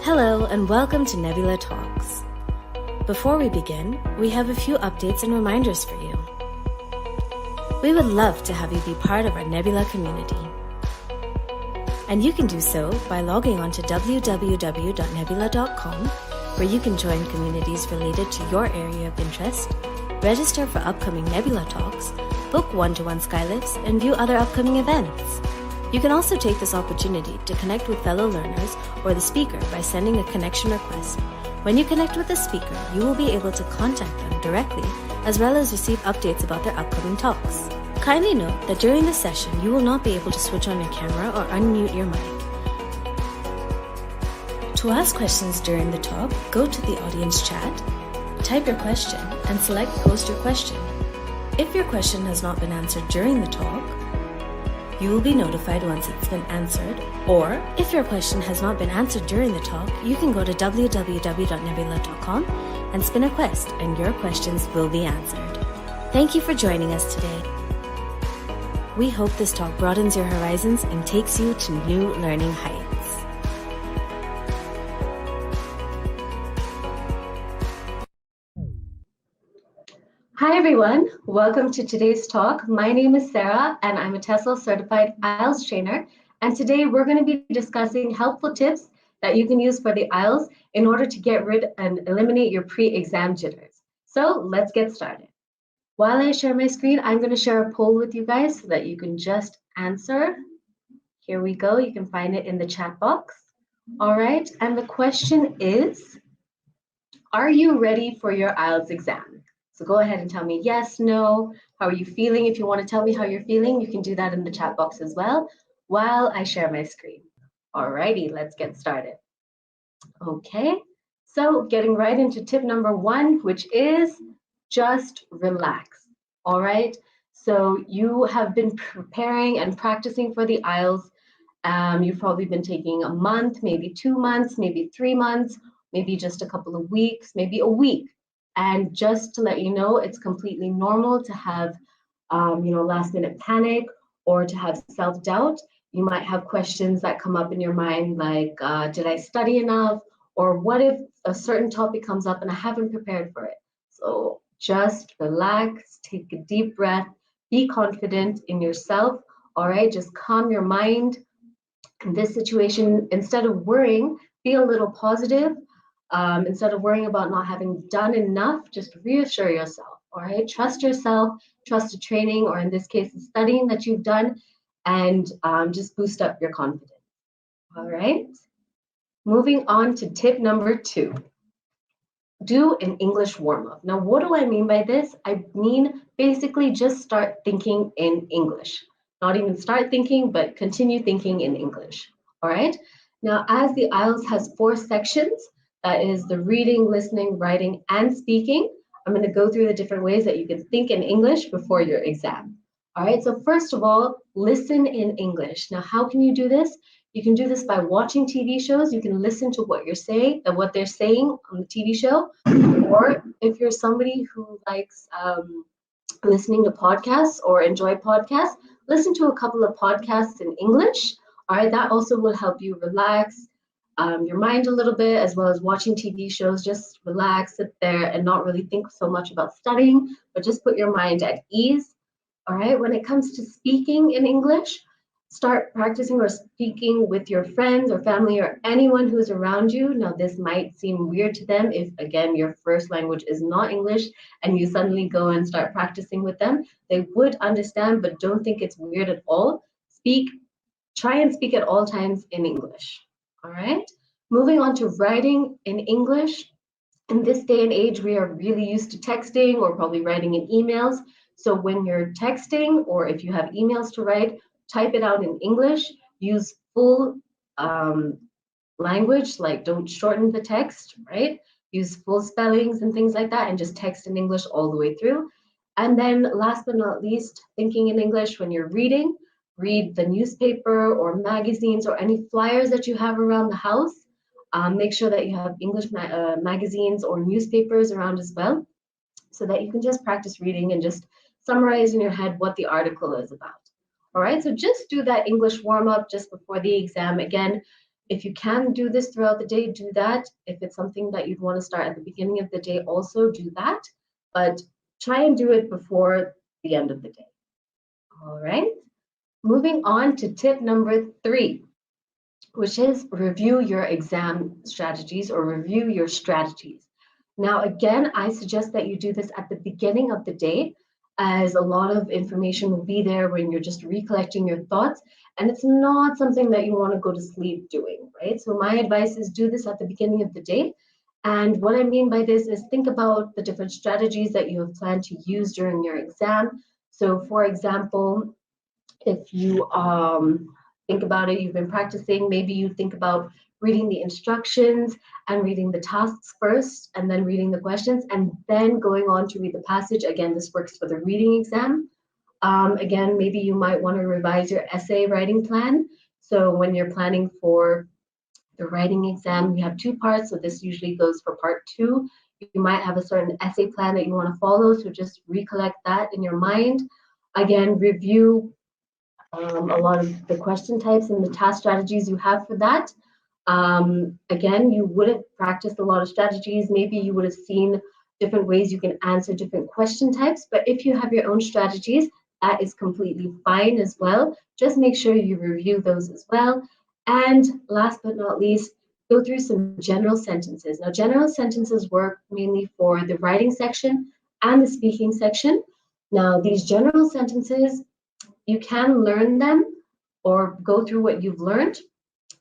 Hello and welcome to Nebula Talks. Before we begin, we have a few updates and reminders for you. We would love to have you be part of our Nebula community. And you can do so by logging on to www.nebula.com, where you can join communities related to your area of interest, register for upcoming Nebula Talks, book one-to-one skylifts, and view other upcoming events. You can also take this opportunity to connect with fellow learners or the speaker by sending a connection request. When you connect with the speaker, you will be able to contact them directly as well as receive updates about their upcoming talks. Kindly note that during the session, you will not be able to switch on your camera or unmute your mic. To ask questions during the talk, go to the audience chat, type your question, and select Post Your Question. If your question has not been answered during the talk, you will be notified once it's been answered, or if your question has not been answered during the talk, you can go to www.nebula.com and spin a quest, and your questions will be answered. Thank you for joining us today. We hope this talk broadens your horizons and takes you to new learning heights. Hi everyone, welcome to today's talk. My name is Sarah and I'm a TESOL certified IELTS trainer, and today we're going to be discussing helpful tips that you can use for the IELTS in order to get rid and eliminate your pre-exam jitters. So let's get started. While I share my screen, I'm going to share a poll with you guys so that you can just answer. Here we go, you can find it in the chat box. All right, and the question is, are you ready for your IELTS exam? So go ahead and tell me yes, no, how are you feeling? If you want to tell me how you're feeling, you can do that in the chat box as well while I share my screen. Alrighty, let's get started. Okay, so getting right into tip number one, which is just relax. All right, so you have been preparing and practicing for the IELTS. You've probably been taking a month, maybe 2 months, maybe 3 months, maybe just a couple of weeks, maybe a week. And just to let you know, it's completely normal to have, last minute panic or to have self-doubt. You might have questions that come up in your mind like, did I study enough? Or what if a certain topic comes up and I haven't prepared for it? So just relax, take a deep breath, be confident in yourself, all right? Just calm your mind. In this situation, instead of worrying, be a little positive. Instead of worrying about not having done enough, just reassure yourself, all right? Trust yourself, trust the training, or in this case, the studying that you've done, and just boost up your confidence, all right? Moving on to tip number 2, do an English warm-up. Now, what do I mean by this? I mean, basically just start thinking in English. Not even start thinking, but continue thinking in English, all right? Now, as the IELTS has 4 sections, that is the reading, listening, writing, and speaking. I'm going to go through the different ways that you can think in English before your exam. All right, so first of all, listen in English. Now, how can you do this? You can do this by watching TV shows. You can listen to what they're saying on the TV show. Or if you're somebody who likes listening to podcasts or enjoy podcasts, listen to a couple of podcasts in English. All right, that also will help you relax your mind a little bit, as well as watching TV shows. Just relax, sit there, and not really think so much about studying, but just put your mind at ease. All right, when it comes to speaking in English, start practicing or speaking with your friends or family or anyone who's around you. Now, this might seem weird to them if, again, your first language is not English and you suddenly go and start practicing with them. They would understand, but don't think it's weird at all. Try and speak at all times in English. All right, moving on to writing in English. In this day and age, we are really used to texting or probably writing in emails. So when you're texting or if you have emails to write, type it out in English. Use full language, like don't shorten the text, right? Use full spellings and things like that, and just text in English all the way through. And then last but not least, thinking in English when you're reading. Read the newspaper or magazines or any flyers that you have around the house. Make sure that you have English magazines or newspapers around as well, so that you can just practice reading and just summarize in your head what the article is about. All right, so just do that English warm-up just before the exam. Again, If you can do this throughout the day, do that. If it's something that you'd want to start at the beginning of the day, also do that. But try and do it before the end of the day. All right. Moving on to tip number 3, which is review your exam strategies or review your strategies. Now, again, I suggest that you do this at the beginning of the day, as a lot of information will be there when you're just recollecting your thoughts, and it's not something that you want to go to sleep doing, right? So my advice is do this at the beginning of the day. And what I mean by this is think about the different strategies that you have planned to use during your exam. So for example, if you think about it, you've been practicing, maybe you think about reading the instructions and reading the tasks first, and then reading the questions, and then going on to read the passage. Again, this works for the reading exam. Again, maybe you might want to revise your essay writing plan. So when you're planning for the writing exam, you have 2 parts. So this usually goes for part 2. You might have a certain essay plan that you want to follow. So just recollect that in your mind. Again, review a lot of the question types and the task strategies you have for that. Again, you would have practiced a lot of strategies. Maybe you would have seen different ways you can answer different question types. But if you have your own strategies, that is completely fine as well. Just make sure you review those as well. And last but not least, go through some general sentences. Now, general sentences work mainly for the writing section and the speaking section. Now, these general sentences, you can learn them or go through what you've learned,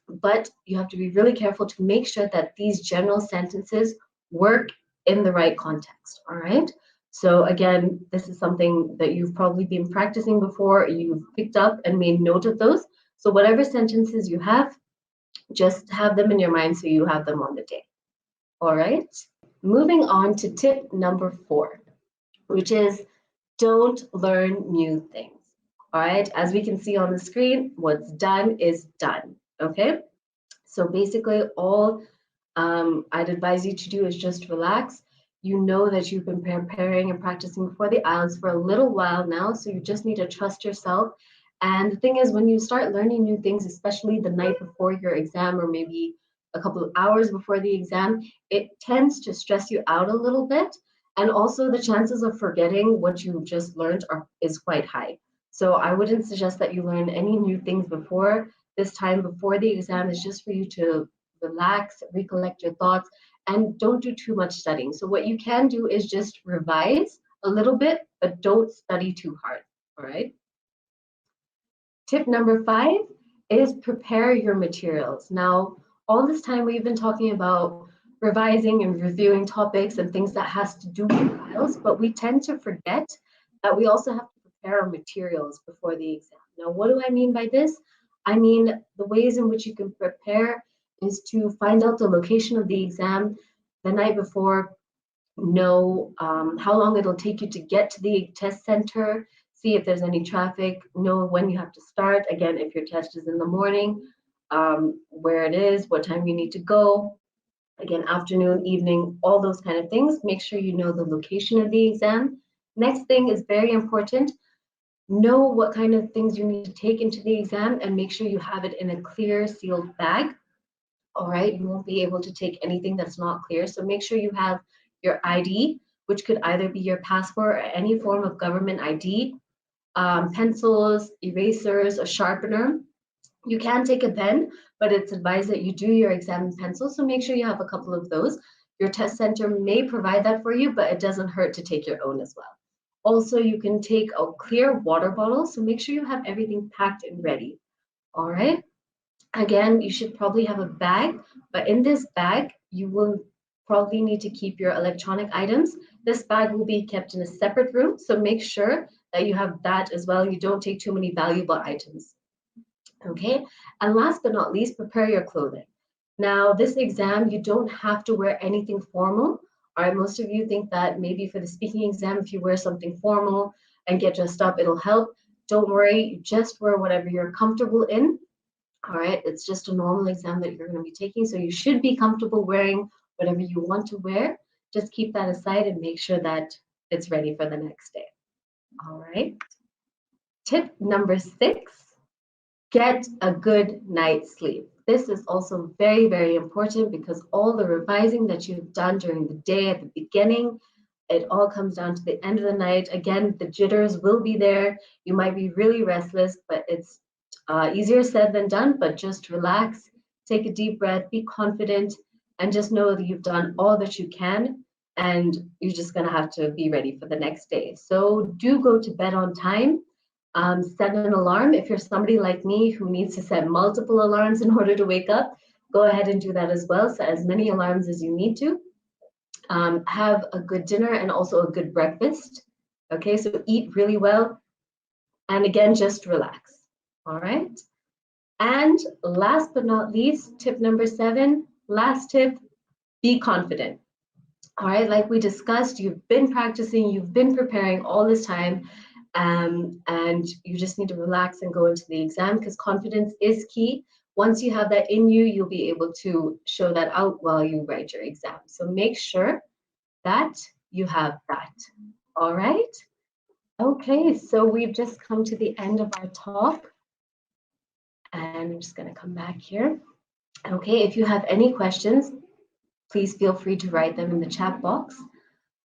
but you have to be really careful to make sure that these general sentences work in the right context, all right? So again, this is something that you've probably been practicing before, you've picked up and made note of those. So whatever sentences you have, just have them in your mind so you have them on the day, all right? Moving on to tip number 4, which is don't learn new things. All right, as we can see on the screen, what's done is done, okay? So basically all I'd advise you to do is just relax. You know that you've been preparing and practicing for the IELTS for a little while now, so you just need to trust yourself. And the thing is, when you start learning new things, especially the night before your exam or maybe a couple of hours before the exam, it tends to stress you out a little bit. And also the chances of forgetting what you just learned is quite high. So I wouldn't suggest that you learn any new things before this time before the exam. Is just for you to relax, recollect your thoughts, and don't do too much studying. So what you can do is just revise a little bit, but don't study too hard, all right? Tip number 5 is prepare your materials. Now, all this time we've been talking about revising and reviewing topics and things that has to do with IELTS, but we tend to forget that we also have to prepare our materials before the exam. Now, what do I mean by this? I mean, the ways in which you can prepare is to find out the location of the exam the night before, know how long it'll take you to get to the test center, see if there's any traffic, know when you have to start. Again, if your test is in the morning, where it is, what time you need to go. Again, afternoon, evening, all those kind of things. Make sure you know the location of the exam. Next thing is very important. Know what kind of things you need to take into the exam and make sure you have it in a clear sealed bag. All right, you won't be able to take anything that's not clear. So make sure you have your ID, which could either be your passport or any form of government ID, pencils, erasers, a sharpener. You can take a pen, but it's advised that you do your exam in pencil. So make sure you have a couple of those. Your test center may provide that for you, but it doesn't hurt to take your own as well. Also, you can take a clear water bottle. So make sure you have everything packed and ready. All right. Again, you should probably have a bag, but in this bag, you will probably need to keep your electronic items. This bag will be kept in a separate room, so make sure that you have that as well. You don't take too many valuable items. Okay, and last but not least, prepare your clothing. Now, this exam, you don't have to wear anything formal. All right, most of you think that maybe for the speaking exam, if you wear something formal and get dressed up, it'll help. Don't worry, just wear whatever you're comfortable in. All right, it's just a normal exam that you're going to be taking, so you should be comfortable wearing whatever you want to wear. Just keep that aside and make sure that it's ready for the next day. All right. Tip number 6, get a good night's sleep. This is also very, very important because all the revising that you've done during the day at the beginning, it all comes down to the end of the night. Again, the jitters will be there. You might be really restless, but it's easier said than done. But just relax, take a deep breath, be confident, and just know that you've done all that you can. And you're just going to have to be ready for the next day. So do go to bed on time. Set an alarm. If you're somebody like me who needs to set multiple alarms in order to wake up, go ahead and do that as well. Set as many alarms as you need to. Have a good dinner and also a good breakfast. Okay, so eat really well. And again, just relax. All right. And last but not least, tip number 7, last tip, be confident. All right, like we discussed, you've been practicing, you've been preparing all this time, and you just need to relax and go into the exam because confidence is key. Once you have that in you, you'll be able to show that out while you write your exam. So make sure that you have that. All right. Okay, so we've just come to the end of our talk. And I'm just going to come back here. Okay, if you have any questions, please feel free to write them in the chat box.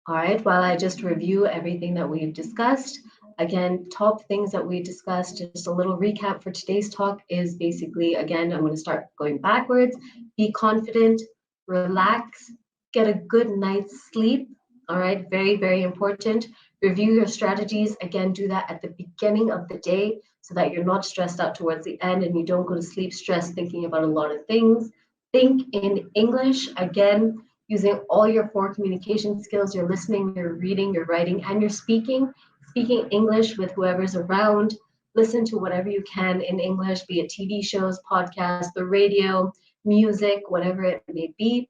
All right, while I just review everything that we've discussed. Again, top things that we discussed, just a little recap for today's talk is basically, again, I'm going to start going backwards. Be confident, relax, get a good night's sleep. All right, very, very important. Review your strategies. Again, do that at the beginning of the day so that you're not stressed out towards the end and you don't go to sleep stressed thinking about a lot of things. Think in English. Again, using all your 4 communication skills, your listening, your reading, your writing, and your speaking. Speaking English with whoever's around. Listen to whatever you can in English, be it TV shows, podcasts, the radio, music, whatever it may be.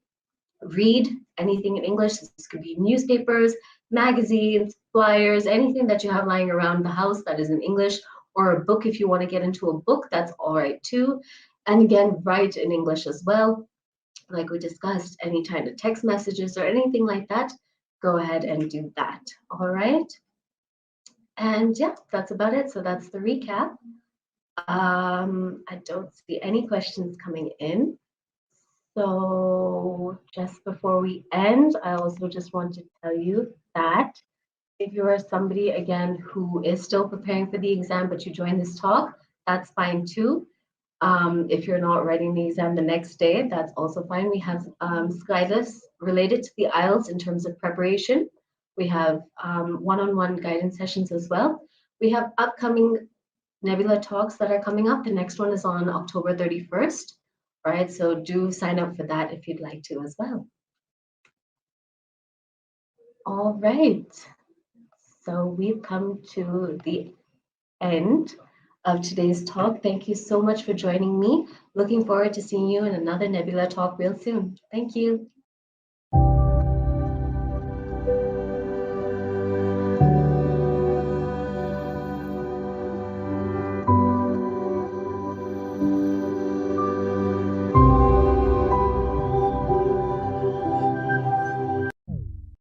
Read anything in English. This could be newspapers, magazines, flyers, anything that you have lying around the house that is in English, or a book if you want to get into a book, that's all right too. And again, write in English as well. Like we discussed, any kind of text messages or anything like that, go ahead and do that. All right. And yeah, that's about it. So that's the recap. I don't see any questions coming in. So just before we end, I also just want to tell you that if you are somebody, again, who is still preparing for the exam, but you join this talk, that's fine too. If you're not writing the exam the next day, that's also fine. We have Skylists related to the IELTS in terms of preparation. We have one-on-one guidance sessions as well. We have upcoming Nebula talks that are coming up. The next one is on October 31st. All right, so do sign up for that if you'd like to as well. All right, so we've come to the end of today's talk. Thank you so much for joining me. Looking forward to seeing you in another Nebula talk real soon. Thank you.